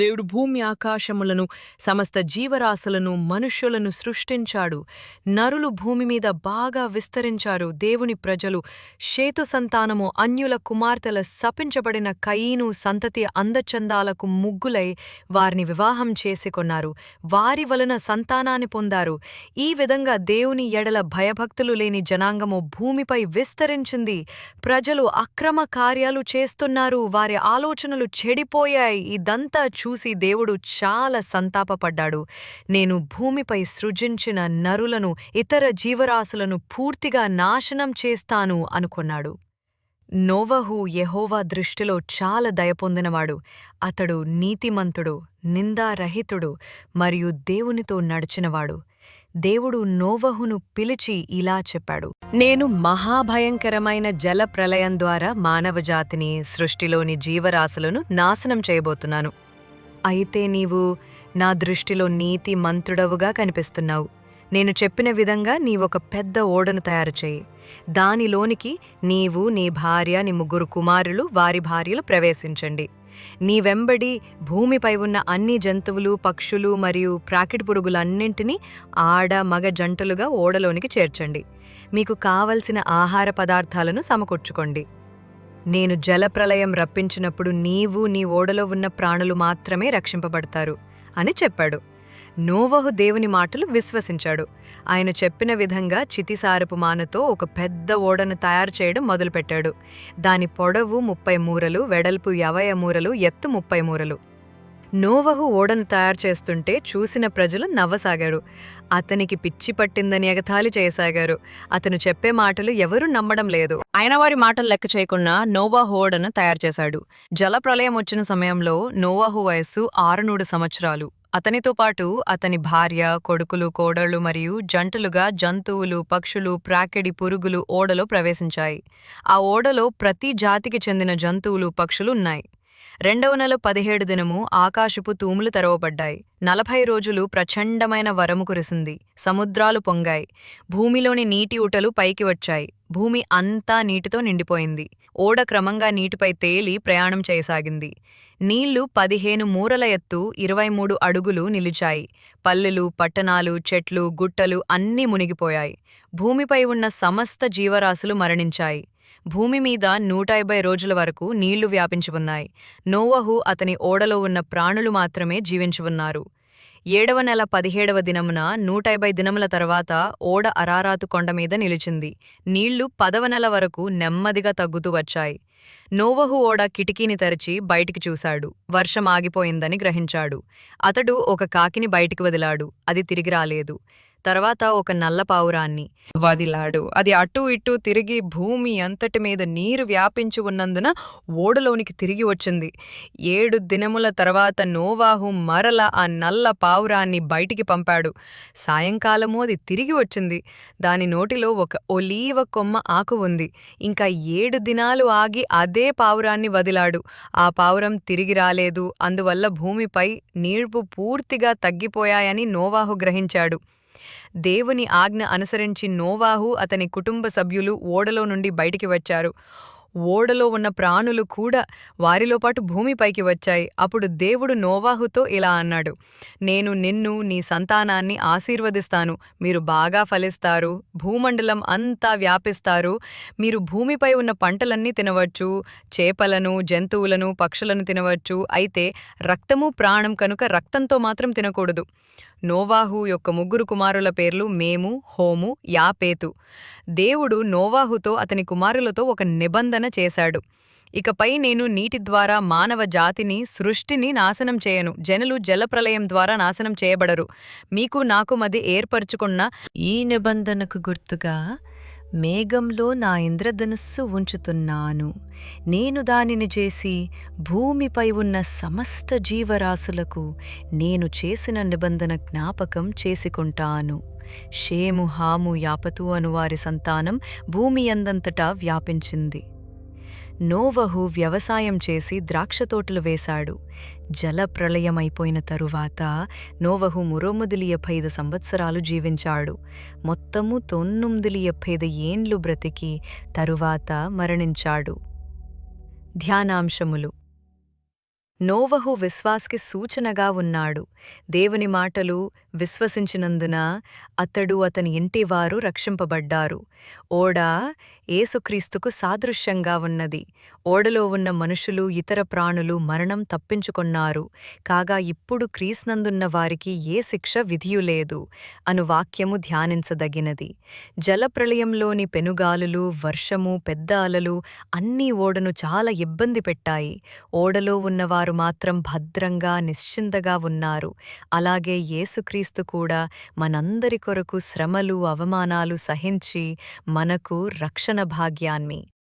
దేవుడు భూమి ఆకాశములను సమస్త జీవరాశులను మనుష్యులను సృష్టించాడు. నరులు భూమి మీద బాగా విస్తరించారు. దేవుని ప్రజలు షేతు సంతానము అన్యుల కుమార్తెల శపించబడిన కయీను సంతతి అందచందాలకు ముగ్గులై వారిని వివాహం చేసుకొన్నారు. వారి వలన సంతానాన్ని పొందారు. ఈ విధంగా దేవుని ఎడల భయభక్తులు లేని జనాంగము భూమిపై విస్తరించింది. ప్రజలు అక్రమ కార్యాలు చేస్తున్నారు. వారి ఆలోచనలు చెడిపోయాయి. ఇదంతా చూసి దేవుడు చాలా సంతాపపడ్డాడు. నేను భూమిపై సృజించిన నరులను, ఇతర జీవరాశులను పూర్తిగా నాశనం చేస్తాను అనుకున్నాడు. నోవహు యెహోవా దృష్టిలో చాలా దయపొందినవాడు. అతడు నీతిమంతుడు, నిందారహితుడు మరియు దేవునితో నడిచినవాడు. దేవుడు నోవహును పిలిచి ఇలా చెప్పాడు: నేను మహాభయంకరమైన జల ప్రళయం ద్వారా మానవజాతిని, సృష్టిలోని జీవరాశులను నాశనం చేయబోతున్నాను. అయితే నీవు నా దృష్టిలో నీతి మంతుడవుగా కనిపిస్తున్నావు. నేను చెప్పిన విధంగా నీవొక పెద్ద ఓడను తయారు చేయి. దానిలోనికి నీవు, నీ భార్య, నీ 3 కుమారులు, వారి భార్యలు ప్రవేశించండి. నీ వెంబడి భూమిపై ఉన్న అన్ని జంతువులు, పక్షులు మరియు ప్రాకిటి పురుగులన్నింటినీ ఆడ మగ జంటలుగా ఓడలోనికి చేర్చండి. మీకు కావలసిన ఆహార పదార్థాలను సమకూర్చుకోండి. నేను జలప్రళయం రప్పించినప్పుడు నీవు, నీ ఓడలో ఉన్న ప్రాణులు మాత్రమే రక్షింపబడతారు అని చెప్పాడు. నోవహు దేవుని మాటలు విశ్వసించాడు. ఆయన చెప్పిన విధంగా చితిసారపు మానతో ఒక పెద్ద ఓడను తయారు చేయడం మొదలుపెట్టాడు. దాని పొడవు 30 మూరలు, వెడల్పు 50 మూరలు, ఎత్తు 30 మూరలు. నోవహు ఓడను తయారు చేస్తుంటే చూసిన ప్రజలు నవ్వసాగారు. అతనికి పిచ్చి పట్టిందని ఎగతాళి చేయసాగారు. అతను చెప్పే మాటలు ఎవరూ నమ్మడం లేదు. ఆయన వారి మాటలు లెక్క చేయకుండా నోవహు ఓడను తయారు చేశాడు. జలప్రళయం వచ్చిన సమయంలో నోవహు వయస్సు 600 సంవత్సరాలు. అతనితో పాటు అతని భార్య, కొడుకులు, కోడళ్లు మరియు జంటలుగా జంతువులు, పక్షులు, ప్రాకిడి పురుగులు ఓడలో ప్రవేశించాయి. ఆ ఓడలో ప్రతి జాతికి చెందిన జంతువులు, పక్షులు ఉన్నాయి. 2వ నెల 17 దినము ఆకాశపు తూములు తెరవబడ్డాయి. 40 రోజులు ప్రచండమైన వరము కురిసింది. సముద్రాలు పొంగాయి. భూమిలోని నీటి ఊటలు పైకి వచ్చాయి. భూమి అంతా నీటితో నిండిపోయింది. ఓడ క్రమంగా నీటిపై తేలి ప్రయాణం చేయసాగింది. నీళ్లు 15 మూరల ఎత్తు 23 అడుగులు నిలిచాయి. పల్లెలు, పట్టణాలు, చెట్లు, గుట్టలు అన్నీ మునిగిపోయాయి. భూమిపై ఉన్న సమస్త జీవరాశులు మరణించాయి. భూమి మీద 150 రోజుల వరకు నీళ్లు వ్యాపించి ఉన్నాయి. నోవహు, అతని ఓడలో ఉన్న ప్రాణులు మాత్రమే జీవించి ఉన్నారు. 7వ నెల 17వ దినమున 150 దినముల తర్వాత ఓడ అరారాతు కొండ మీద నిలిచింది. నీళ్లు 10వ నెల వరకు నెమ్మదిగా తగ్గుతూ వచ్చాయి. నోవహు ఓడ కిటికీని తెరచి బయటికి చూశాడు. వర్షం ఆగిపోయిందని గ్రహించాడు. అతడు ఒక కాకిని బయటికి వదిలాడు. అది తిరిగి రాలేదు. తర్వాత ఒక నల్ల పావురాన్ని వదిలాడు. అది అటూ ఇటూ తిరిగి భూమి అంతటి మీద నీరు వ్యాపించి ఉన్నందున ఓడలోనికి తిరిగి వచ్చింది. 7 దినముల తర్వాత నోవాహు మరల ఆ నల్ల పావురాన్ని బయటికి పంపాడు. సాయంకాలము అది తిరిగి వచ్చింది. దాని నోటిలో ఒక ఒలీవ కొమ్మ ఆకు ఉంది. ఇంకా 7 దినాలు ఆగి అదే పావురాన్ని వదిలాడు. ఆ పావురం తిరిగి రాలేదు. అందువల్ల భూమిపై నీళ్లు పూర్తిగా తగ్గిపోయాయని నోవాహు గ్రహించాడు. దేవుని ఆజ్ఞ అనుసరించి నోవాహు, అతని కుటుంబ సభ్యులు ఓడలో నుండి బయటికి వచ్చారు. ఓడలో ఉన్న ప్రాణులు కూడా వారిలో పాటు భూమిపైకి వచ్చాయి. అప్పుడు దేవుడు నోవాహుతో ఇలా అన్నాడు: నేను నిన్ను, నీ సంతానాన్ని ఆశీర్వదిస్తాను. మీరు బాగా ఫలిస్తారు, భూమండలం అంతా వ్యాపిస్తారు. మీరు భూమిపై ఉన్న పంటలన్నీ తినవచ్చు, చేపలను, జంతువులను, పక్షులను తినవచ్చు. అయితే రక్తము ప్రాణం కనుక రక్తంతో మాత్రం తినకూడదు. నోవాహు యొక్క 3 కుమారుల పేర్లు మేము, హోము, యాపేతు. దేవుడు నోవాహుతో, అతని కుమారులతో ఒక నిబంధన చేశాడు. ఇకపై నేను నీటి ద్వారా మానవ జాతిని, సృష్టిని నాశనం చేయను. జనులు జలప్రళయం ద్వారా నాశనం చేయబడరు. మీకు నాకు మధ్య ఏర్పరచుకున్న ఈ నిబంధనకు గుర్తుగా మేఘంలో నా ఇంద్రధనుస్సు ఉంచుతున్నాను. నేను దానిని చేసి భూమిపై ఉన్న సమస్త జీవరాశులకు నేను చేసిన నిబంధన జ్ఞాపకం చేసుకుంటాను. షేము, హాము, యాపతు అను వారి సంతానం భూమి అందంతటా వ్యాపించింది. నోవహు వ్యవసాయం చేసి ద్రాక్షతోటలు వేశాడు. జలప్రళయమైపోయిన తరువాత నోవహు 375 సంవత్సరాలు జీవించాడు. మొత్తము 975 ఏండ్లు బ్రతికి తరువాత మరణించాడు. ధ్యానాంశములు: నోవహు విశ్వాస్కి సూచనగా ఉన్నాడు. దేవుని మాటలు విశ్వసించినందున అతడు అతని ఇంటివారు రక్షింపబడ్డారు. ఓడ యేసుక్రీస్తుకు సాదృశ్యంగా ఉన్నది. ఓడలో ఉన్న మనుషులు ఇతర ప్రాణులు మరణం తప్పించుకొన్నారు. కాగా ఇప్పుడు క్రీస్తునందున్న వారికి ఏ శిక్ష విధియులేదు అను వాక్యము ధ్యానించదగినది. జలప్రళయంలోని పెనుగాలులు, వర్షము, పెద్ద అలలు అన్నీ ఓడను చాలా ఇబ్బంది పెట్టాయి. ఓడలో ఉన్నవారు మాత్రం భద్రంగా నిశ్చింతగా ఉన్నారు. అలాగే యేసుక్రీస్తు కూడా మనందరి కొరకు శ్రమలు, అవమానాలు సహించి మనకు రక్షణ భాగ్యాన్ని